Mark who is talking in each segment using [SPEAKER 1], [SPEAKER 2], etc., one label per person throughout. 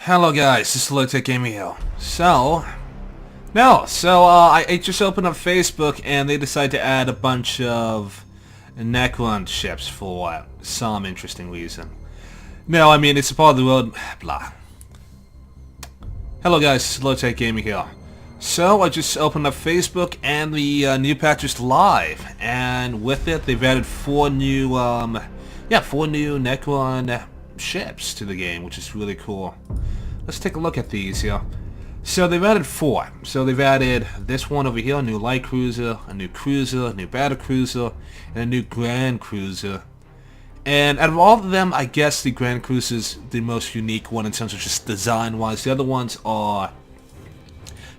[SPEAKER 1] Hello guys, this is Lotech Gaming here. I just opened up Facebook and they decided to add a bunch of Necron ships for some interesting reason. No, I mean, it's a part of the world, blah. Hello guys, this is Lotech Gaming here. So, I just opened up Facebook and the new patch is live, and with it they've added four new Necron ships to the game, which is really cool. Let's take a look at these here. So they've added four. So they've added this one over here, a new light cruiser, a new battle cruiser, and a new grand cruiser. And out of all of them, I guess the grand cruiser is the most unique one in terms of just design-wise. The other ones are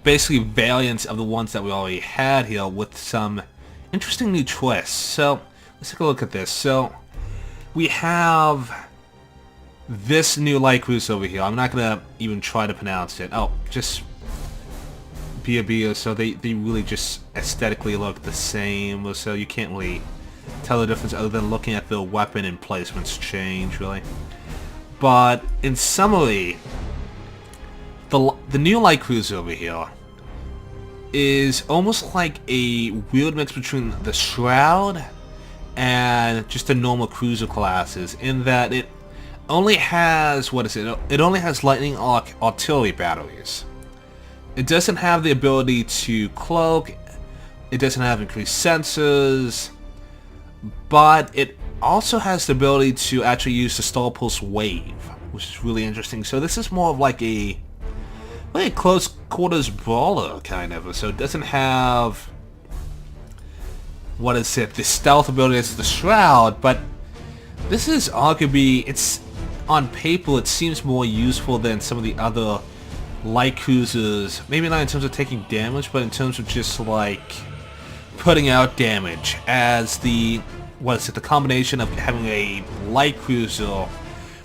[SPEAKER 1] basically variants of the ones that we already had here with some interesting new twists. So let's take a look at this. So we have this new light cruiser over here. I'm not gonna even try to pronounce it. Oh, just Bia. So they really just aesthetically look the same. So you can't really tell the difference other than looking at the weapon emplacements change, really. But in summary, the new light cruiser over here is almost like a weird mix between the Shroud and just the normal cruiser classes, in that it only has, it only has lightning arc artillery batteries. It doesn't have the ability to cloak, it doesn't have increased sensors, but it also has the ability to actually use the Star Pulse wave, which is really interesting. So this is more of like a close quarters brawler kind of. So it doesn't have the stealth ability as the Shroud, but this is arguably, it's on paper it seems more useful than some of the other light cruisers. Maybe not in terms of taking damage, but in terms of just like putting out damage, as the combination of having a light cruiser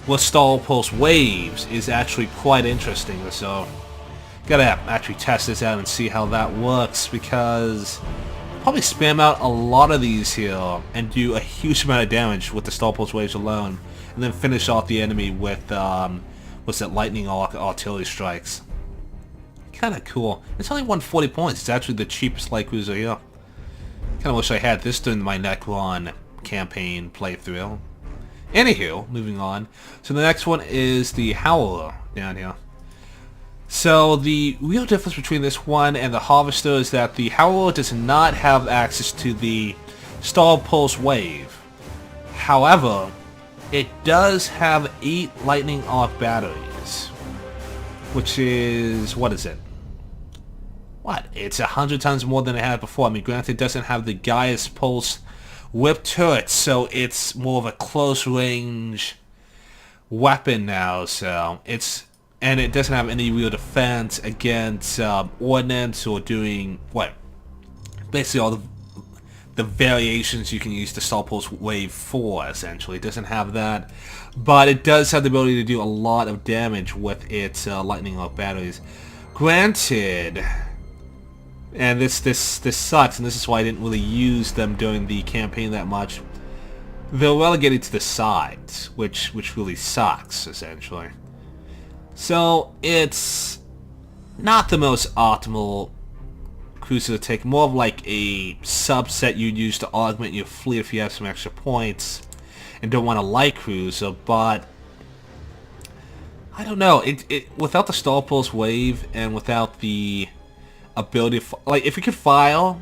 [SPEAKER 1] with Star Pulse waves is actually quite interesting. So gotta actually test this out and see how that works, because probably spam out a lot of these here and do a huge amount of damage with the Star Pulse waves alone, and then finish off the enemy with lightning arc artillery strikes. Kinda cool. It's only 140 points. It's actually the cheapest light cruiser here. Kinda wish I had this during my Necron campaign playthrough. Anywho, moving on. So the next one is the Howler down here. So the real difference between this one and the Harvester is that the Howler does not have access to the Star Pulse wave. However, it does have 8 lightning arc batteries, which is, it's 100 times more than it had before. I mean, granted, it doesn't have the Gaius Pulse whip turret, so it's more of a close range weapon now. So and it doesn't have any real defense against ordnance or doing basically all the variations you can use the Star Pulse wave for. Essentially, it doesn't have that, but it does have the ability to do a lot of damage with its lightning arc batteries. Granted, and this sucks, and this is why I didn't really use them during the campaign that much, they're relegated to the sides, which really sucks, essentially. So it's not the most optimal cruiser to take, more of like a subset you'd use to augment your fleet if you have some extra points and don't want a light cruiser. But I don't know, it without the Star Pulse wave and without the ability to, if you could file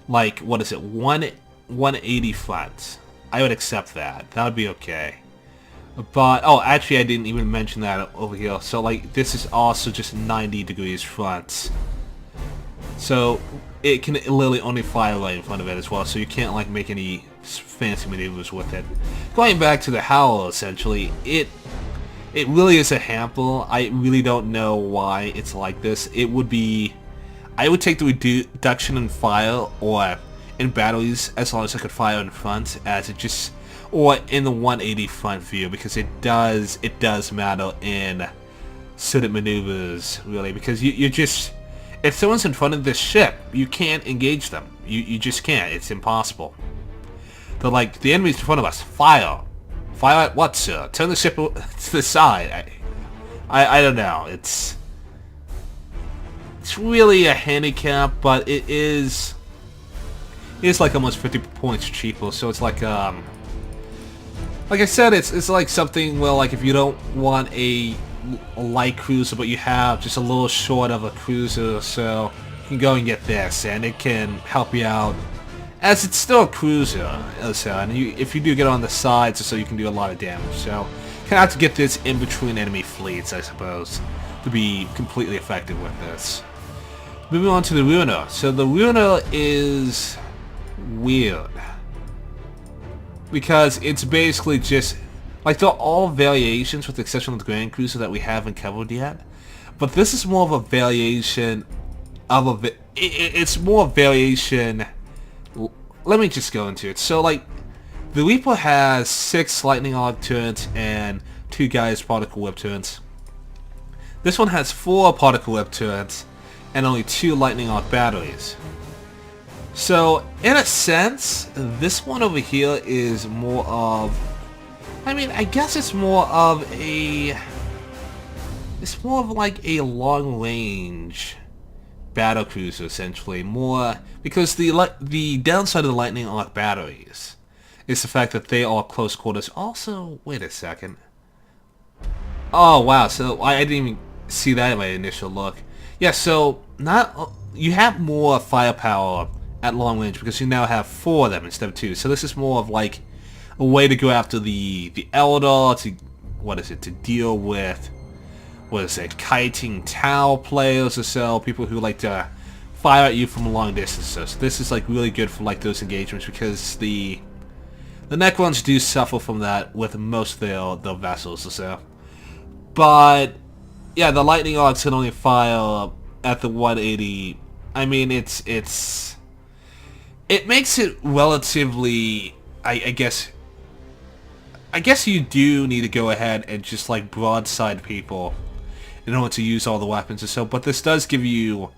[SPEAKER 1] 180 front, I would accept that. That would be okay. But actually I didn't even mention that over here. So this is also just 90 degrees front, so it can literally only fire right in front of it as well, so you can't make any fancy maneuvers with it. Going back to the Howler, essentially, it really is a hamper. I really don't know why it's like this. I would take the reduction in fire or in batteries as long as I could fire in front, as it just, or in the 180 front view, because it does matter in certain maneuvers, really, because you just, if someone's in front of this ship, you can't engage them. You just can't. It's impossible. They're like, the enemy's in front of us. Fire. Fire at what, sir? Turn the ship to the side. I don't know. It's really a handicap, but it's like almost 50 points cheaper. So it's like I said, it's like something where, like, if you don't want a light cruiser, but you have just a little short of a cruiser, so you can go and get this, and it can help you out, as it's still a cruiser. So, and if you do get on the sides, so you can do a lot of damage. So, you kind of have to get this in between enemy fleets, I suppose, to be completely effective with this. Moving on to the Ruiner. So the Ruiner is weird, because it's basically just, like, they're all variations with the exception of the Grand Cruiser that we haven't covered yet. But this is more of a variation of it's more variation. Let me just go into it. So, like, the Reaper has 6 Lightning Arc turrets and 2 Gaia's Particle Whip turrets. This one has 4 Particle Whip turrets and only 2 Lightning Arc batteries. So, in a sense, this one over here is more of, I mean, I guess it's more of like a long-range battle cruiser, essentially. More, because the downside of the Lightning Arc batteries is the fact that they are close quarters. Also, wait a second. Oh, wow, so I didn't even see that in my initial look. Yeah, so, you have more firepower at long range because you now have 4 of them instead of 2. So this is more of like a way to go after the Eldar, to deal with, kiting Tau players or so, people who like to fire at you from long distances. So this is like really good for like those engagements, because the Necrons do suffer from that with most of their vessels or so. But yeah, the Lightning Arcs can only fire at the 180. I mean, it makes it relatively, I guess you do need to go ahead and just like broadside people in order to use all the weapons or so, but this does give you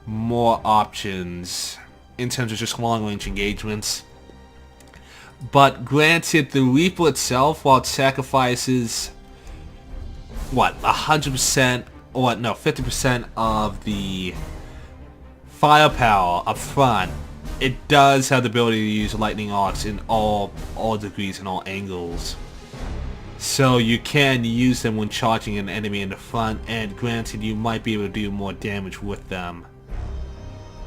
[SPEAKER 1] more options in terms of just long-range engagements. But granted, the Reaper itself, while it sacrifices, 100% or no, 50% of the firepower up front, it does have the ability to use Lightning Arcs in all degrees and all angles. So you can use them when charging an enemy in the front, and granted, you might be able to do more damage with them.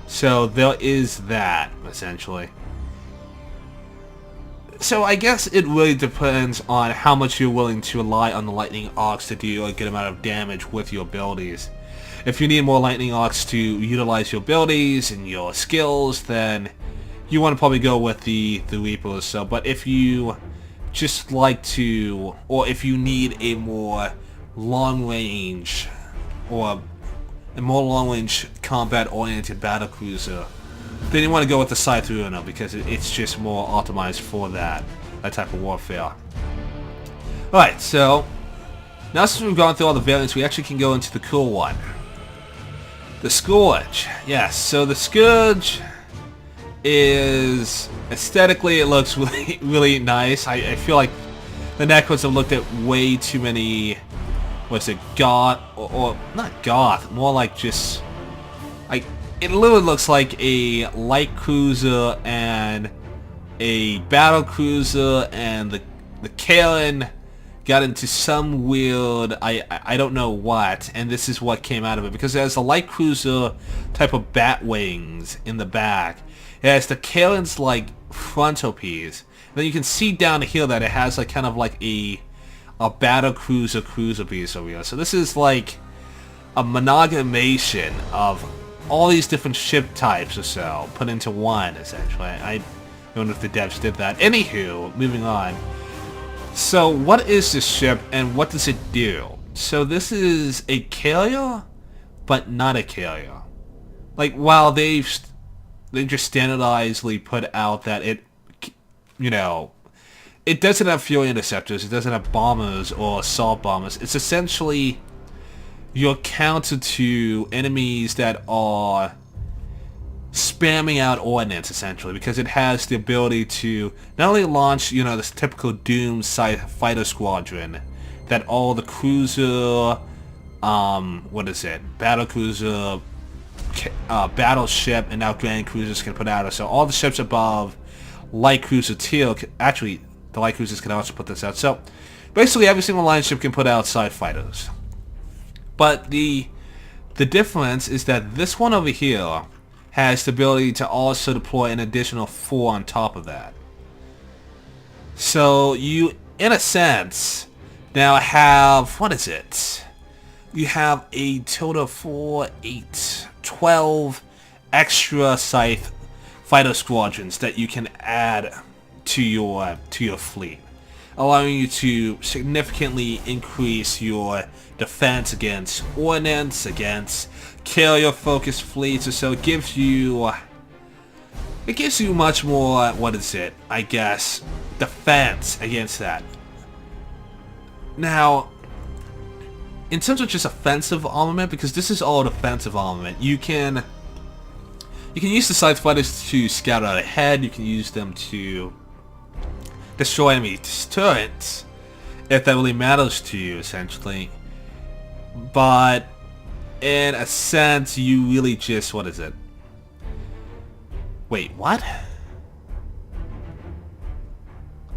[SPEAKER 1] So there is that, essentially. So I guess it really depends on how much you're willing to rely on the Lightning Arcs to do a good amount of damage with your abilities. If you need more Lightning Arcs to utilize your abilities and your skills, then you want to probably go with the Reaper or so. But if you just like to, or if you need a more long-range, or a more long-range combat-oriented battle cruiser, then you want to go with the Scythe Ruiner, because it's just more optimized for that type of warfare. Alright, so now since we've gone through all the variants, we actually can go into the cool one. The Scourge. Yes, so the Scourge is, aesthetically, it looks really, really nice. I feel like the Necrons have looked at way too many, goth, or not goth, more like just, like, it literally looks like a light cruiser and a battle cruiser, and the Karen got into some weird, I don't know what, and this is what came out of it, because it has a light cruiser type of bat wings in the back. It has the Karen's like frontal piece. Then you can see down here that it has like kind of like a battle cruiser piece over here. So this is like a amalgamation of all these different ship types or so put into one, essentially. I don't know if the devs did that. Anywho, moving on. So what is this ship and what does it do? So this is a carrier, but not a carrier. Like, while they just standardizedly put out that it, it doesn't have fuel interceptors, it doesn't have bombers or assault bombers. It's essentially your counter to enemies that are spamming out ordnance, essentially, because it has the ability to not only launch, this typical Doom fighter squadron that all the cruiser, what is it? Battlecruiser, battleship, and now Grand Cruisers can put out. So all the ships above light cruiser tier, actually, the light cruisers can also put this out. So basically, every single line ship can put out side fighters. But the difference is that this one over here has the ability to also deploy an additional 4 on top of that. So you, in a sense, now have, what is it? You have a total of 4, 8, 12 extra scythe fighter squadrons that you can add to your fleet, allowing you to significantly increase your defense against ordnance, against carrier focused fleets. So it gives you much more, what is it, I guess, defense against that. Now, in terms of just offensive armament, because this is all defensive armament, you can use the scythe fighters to scout out ahead. You can use them to destroy enemy turrets, if that really matters to you, essentially. But in a sense, you really just, what is it? Wait, what?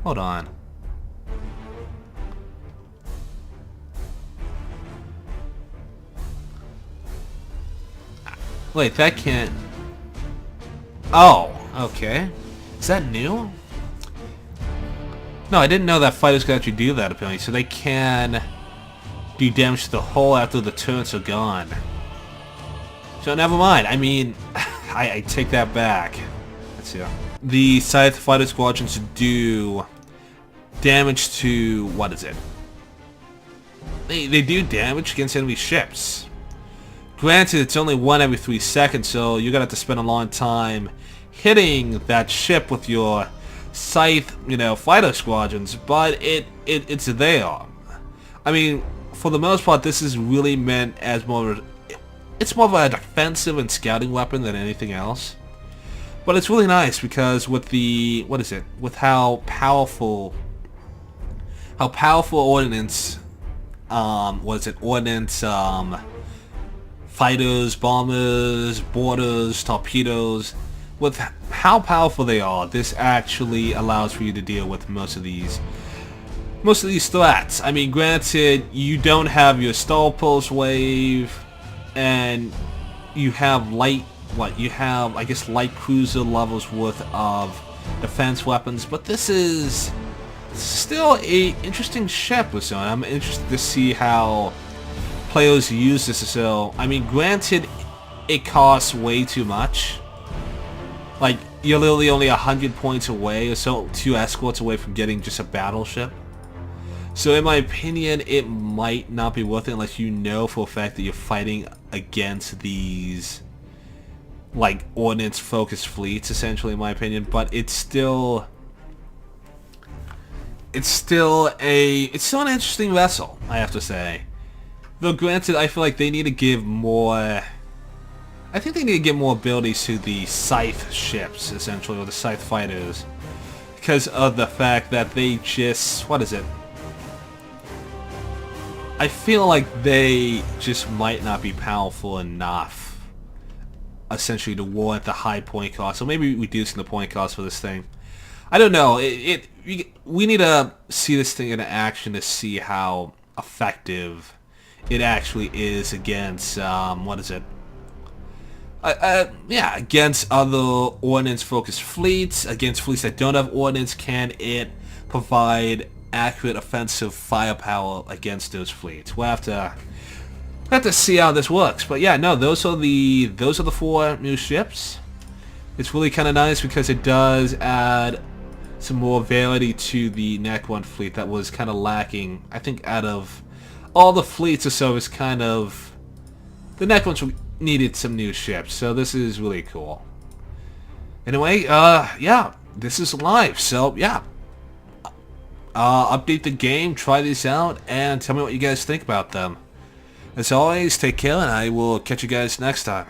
[SPEAKER 1] Hold on. Wait, that can't... Oh, okay. Is that new? No, I didn't know that fighters could actually do that, apparently. So they can do damage to the hull after the turrets are gone. So never mind. I mean, I take that back. Let's see. The scythe fighter squadrons do damage to... what is it? They do damage against enemy ships. Granted, it's only 1 every 3 seconds, so you're gonna have to spend a long time hitting that ship with your scythe, fighter squadrons, but it's there. I mean, for the most part, this is really meant as it's more of a defensive and scouting weapon than anything else. But it's really nice because with the, what is it, with how powerful ordnance, ordnance, fighters, bombers, boarders, torpedoes, with how powerful they are, this actually allows for you to deal with most of these threats. I mean, granted, you don't have your stall pulse wave, and you have light cruiser levels worth of defense weapons, but this is still a interesting ship, so I'm interested to see how players use this. So, I mean, granted, it costs way too much. Like, you're literally only 100 points away, or so, 2 escorts away from getting just a battleship. So in my opinion, it might not be worth it unless you know for a fact that you're fighting against these, like, ordnance-focused fleets, essentially, in my opinion. But it's still an interesting vessel, I have to say. Though granted, I feel like they need to give more... I think they need to give more abilities to the scythe ships, essentially, or the scythe fighters. Because of the fact that they just... what is it? I feel like they just might not be powerful enough, essentially, to warrant the high point cost. So maybe reducing the point cost for this thing. I don't know. We need to see this thing in action to see how effective it actually is against, what is it? Against other ordnance-focused fleets, against fleets that don't have ordnance. Can it provide accurate offensive firepower against those fleets? We'll have to see how this works. But yeah, no, those are the 4 new ships. It's really kind of nice because it does add some more variety to the Necron fleet that was kind of lacking. I think out of all the fleets or so, is kind of, the Necrons needed some new ships, so this is really cool. Anyway, yeah, this is live, so yeah. Update the game, try these out, and tell me what you guys think about them. As always, take care, and I will catch you guys next time.